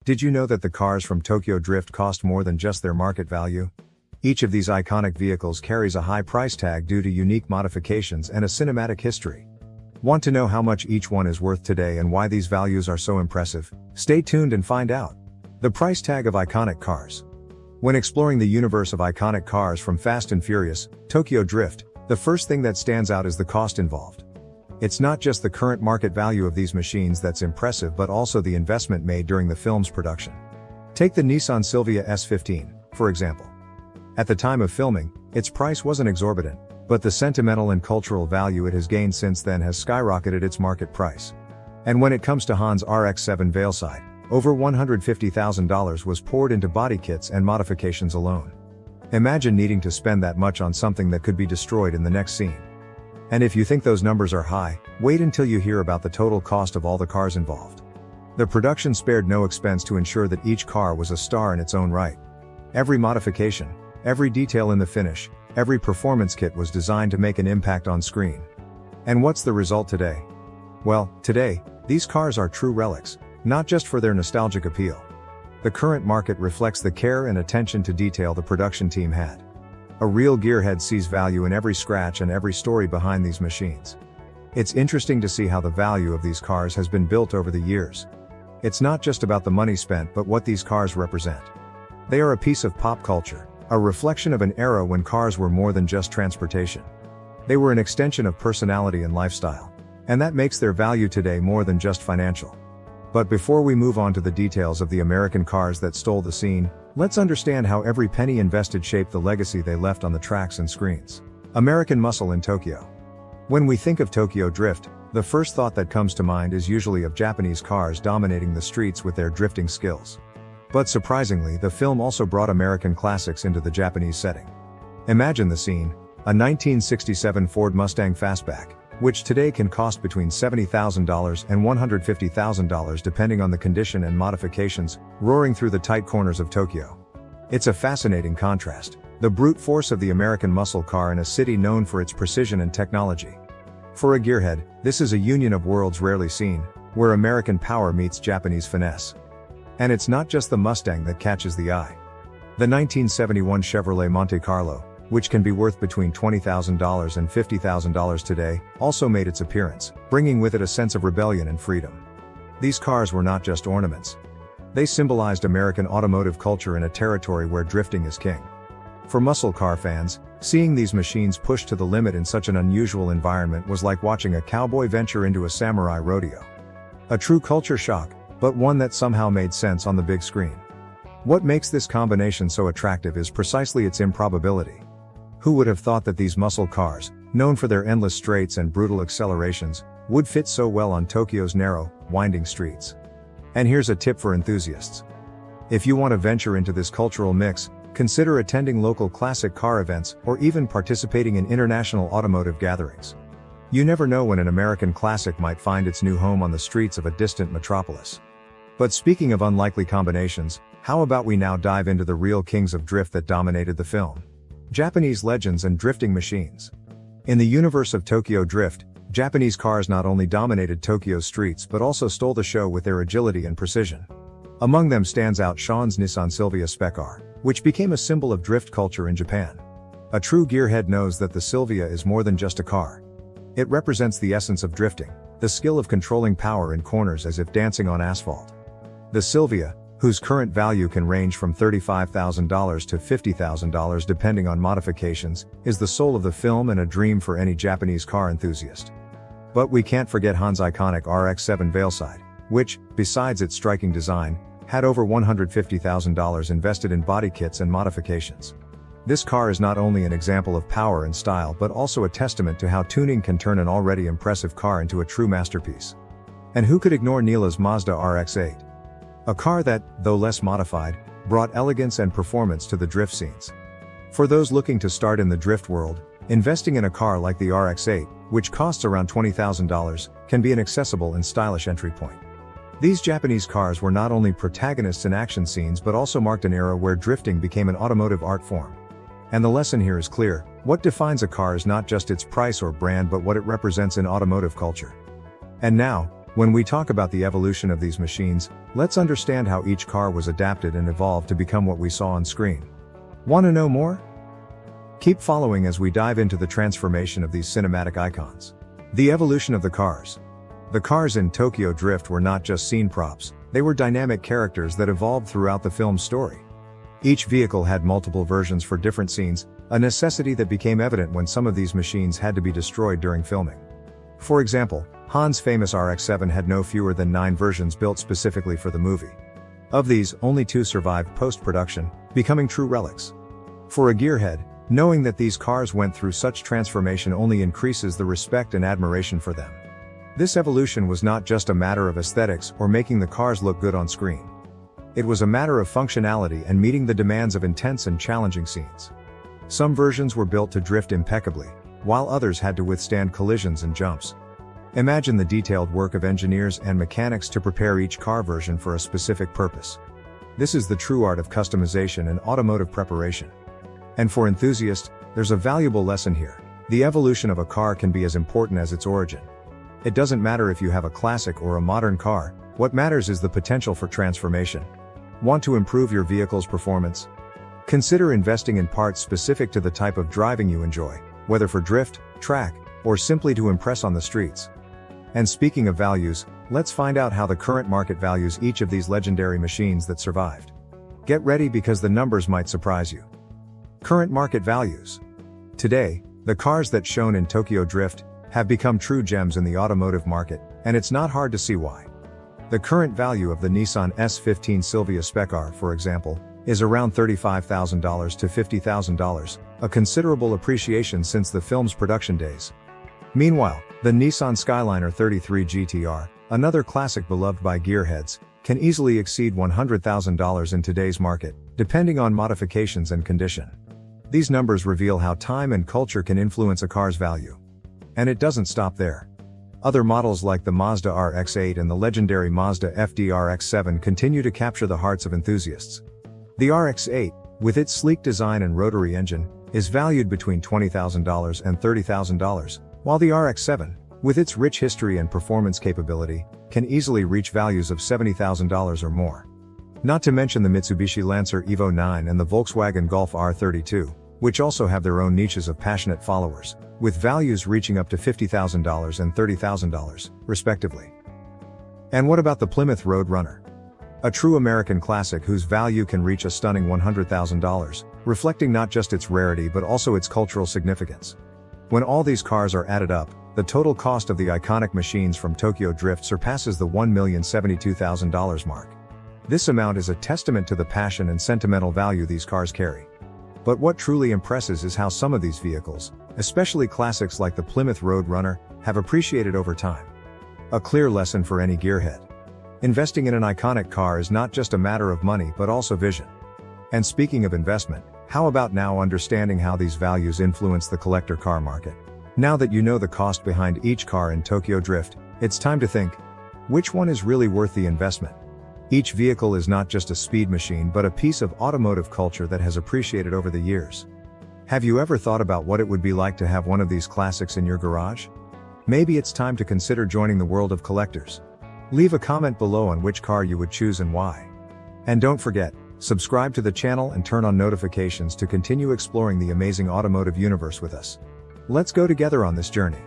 Did you know that the cars from Tokyo Drift cost more than just their market value? Each of these iconic vehicles carries a high price tag due to unique modifications and a cinematic history. Want to know how much each one is worth today and why these values are so impressive? Stay tuned and find out. The price tag of iconic cars. When exploring the universe of iconic cars from Fast and Furious, Tokyo Drift, the first thing that stands out is the cost involved. It's not just the current market value of these machines that's impressive but also the investment made during the film's production. Take the Nissan Silvia S15, for example. At the time of filming, its price wasn't exorbitant, but the sentimental and cultural value it has gained since then has skyrocketed its market price. And when it comes to Honda's RX-7 Veilside, over $150,000 was poured into body kits and modifications alone. Imagine needing to spend that much on something that could be destroyed in the next scene. And if you think those numbers are high, wait until you hear about the total cost of all the cars involved. The production spared no expense to ensure that each car was a star in its own right. Every modification, every detail in the finish, every performance kit was designed to make an impact on screen. And what's the result today? Well, today, these cars are true relics, not just for their nostalgic appeal. The current market reflects the care and attention to detail the production team had. A real gearhead sees value in every scratch and every story behind these machines. It's interesting to see how the value of these cars has been built over the years. It's not just about the money spent but what these cars represent. They are a piece of pop culture, a reflection of an era when cars were more than just transportation. They were an extension of personality and lifestyle. And that makes their value today more than just financial. But before we move on to the details of the American cars that stole the scene, let's understand how every penny invested shaped the legacy they left on the tracks and screens. American muscle in Tokyo. When we think of Tokyo Drift, the first thought that comes to mind is usually of Japanese cars dominating the streets with their drifting skills. But surprisingly, the film also brought American classics into the Japanese setting. Imagine the scene: a 1967 Ford Mustang Fastback, which today can cost between $70,000 and $150,000 depending on the condition and modifications, roaring through the tight corners of Tokyo. It's a fascinating contrast, the brute force of the American muscle car in a city known for its precision and technology. For a gearhead, this is a union of worlds rarely seen, where American power meets Japanese finesse. And it's not just the Mustang that catches the eye. The 1971 Chevrolet Monte Carlo, which can be worth between $20,000 and $50,000 today, also made its appearance, bringing with it a sense of rebellion and freedom. These cars were not just ornaments. They symbolized American automotive culture in a territory where drifting is king. For muscle car fans, seeing these machines pushed to the limit in such an unusual environment was like watching a cowboy venture into a samurai rodeo. A true culture shock, but one that somehow made sense on the big screen. What makes this combination so attractive is precisely its improbability. Who would have thought that these muscle cars, known for their endless straights and brutal accelerations, would fit so well on Tokyo's narrow, winding streets? And here's a tip for enthusiasts. If you want to venture into this cultural mix, consider attending local classic car events or even participating in international automotive gatherings. You never know when an American classic might find its new home on the streets of a distant metropolis. But speaking of unlikely combinations, how about we now dive into the real kings of drift that dominated the film? Japanese legends and drifting machines. In the universe of Tokyo Drift, Japanese cars not only dominated Tokyo's streets but also stole the show with their agility and precision. Among them stands out Sean's Nissan Silvia Spec R, which became a symbol of drift culture in Japan. A true gearhead knows that the Silvia is more than just a car. It represents the essence of drifting, the skill of controlling power in corners as if dancing on asphalt. The Silvia, whose current value can range from $35,000 to $50,000 depending on modifications, is the soul of the film and a dream for any Japanese car enthusiast. But we can't forget Honda's iconic RX-7 Veilside, which, besides its striking design, had over $150,000 invested in body kits and modifications. This car is not only an example of power and style but also a testament to how tuning can turn an already impressive car into a true masterpiece. And who could ignore Neela's Mazda RX-8? A car that, though less modified, brought elegance and performance to the drift scenes. For those looking to start in the drift world, investing in a car like the RX-8, which costs around $20,000, can be an accessible and stylish entry point. These Japanese cars were not only protagonists in action scenes but also marked an era where drifting became an automotive art form. And the lesson here is clear: what defines a car is not just its price or brand but what it represents in automotive culture. And now, When we talk about the evolution of these machines, let's understand how each car was adapted and evolved to become what we saw on screen. Want to know more? Keep following as we dive into the transformation of these cinematic icons. The evolution of the cars. The cars in Tokyo Drift were not just scene props, they were dynamic characters that evolved throughout the film's story. Each vehicle had multiple versions for different scenes, a necessity that became evident when some of these machines had to be destroyed during filming. For example, Han's famous RX-7 had no fewer than 9 versions built specifically for the movie. Of these, only 2 survived post-production, becoming true relics. For a gearhead, knowing that these cars went through such transformation only increases the respect and admiration for them. This evolution was not just a matter of aesthetics or making the cars look good on screen. It was a matter of functionality and meeting the demands of intense and challenging scenes. Some versions were built to drift impeccably, while others had to withstand collisions and jumps. Imagine the detailed work of engineers and mechanics to prepare each car version for a specific purpose. This is the true art of customization and automotive preparation. And for enthusiasts, there's a valuable lesson here. The evolution of a car can be as important as its origin. It doesn't matter if you have a classic or a modern car, what matters is the potential for transformation. Want to improve your vehicle's performance? Consider investing in parts specific to the type of driving you enjoy, whether for drift, track, or simply to impress on the streets. And speaking of values, let's find out how the current market values each of these legendary machines that survived. Get ready because the numbers might surprise you. Current market values. Today, the cars that shown in Tokyo Drift have become true gems in the automotive market, and it's not hard to see why. The current value of the Nissan S15 Silvia Spec R, for example, is around $35,000 to $50,000, a considerable appreciation since the film's production days. Meanwhile, the Nissan Skyliner 33 GTR, another classic beloved by gearheads, can easily exceed $100,000 in today's market, depending on modifications and condition. These numbers reveal how time and culture can influence a car's value. And it doesn't stop there. Other models like the Mazda RX-8 and the legendary Mazda RX-7 continue to capture the hearts of enthusiasts. The RX-8, with its sleek design and rotary engine, is valued between $20,000 and $30,000, while the RX-7, with its rich history and performance capability, can easily reach values of $70,000 or more. Not to mention the Mitsubishi Lancer Evo 9 and the Volkswagen Golf R32, which also have their own niches of passionate followers, with values reaching up to $50,000 and $30,000, respectively. And what about the Plymouth Roadrunner? A true American classic whose value can reach a stunning $100,000, reflecting not just its rarity but also its cultural significance. When all these cars are added up, the total cost of the iconic machines from Tokyo Drift surpasses the $1,072,000 mark. This amount is a testament to the passion and sentimental value these cars carry. But what truly impresses is how some of these vehicles, especially classics like the Plymouth Roadrunner, have appreciated over time. A clear lesson for any gearhead. Investing in an iconic car is not just a matter of money but also vision. And speaking of investment, how about now understanding how these values influence the collector car market? Now that you know the cost behind each car in Tokyo Drift, it's time to think, which one is really worth the investment? Each vehicle is not just a speed machine but a piece of automotive culture that has appreciated over the years. Have you ever thought about what it would be like to have one of these classics in your garage? Maybe it's time to consider joining the world of collectors. Leave a comment below on which car you would choose and why. And don't forget, subscribe to the channel and turn on notifications to continue exploring the amazing automotive universe with us. Let's go together on this journey.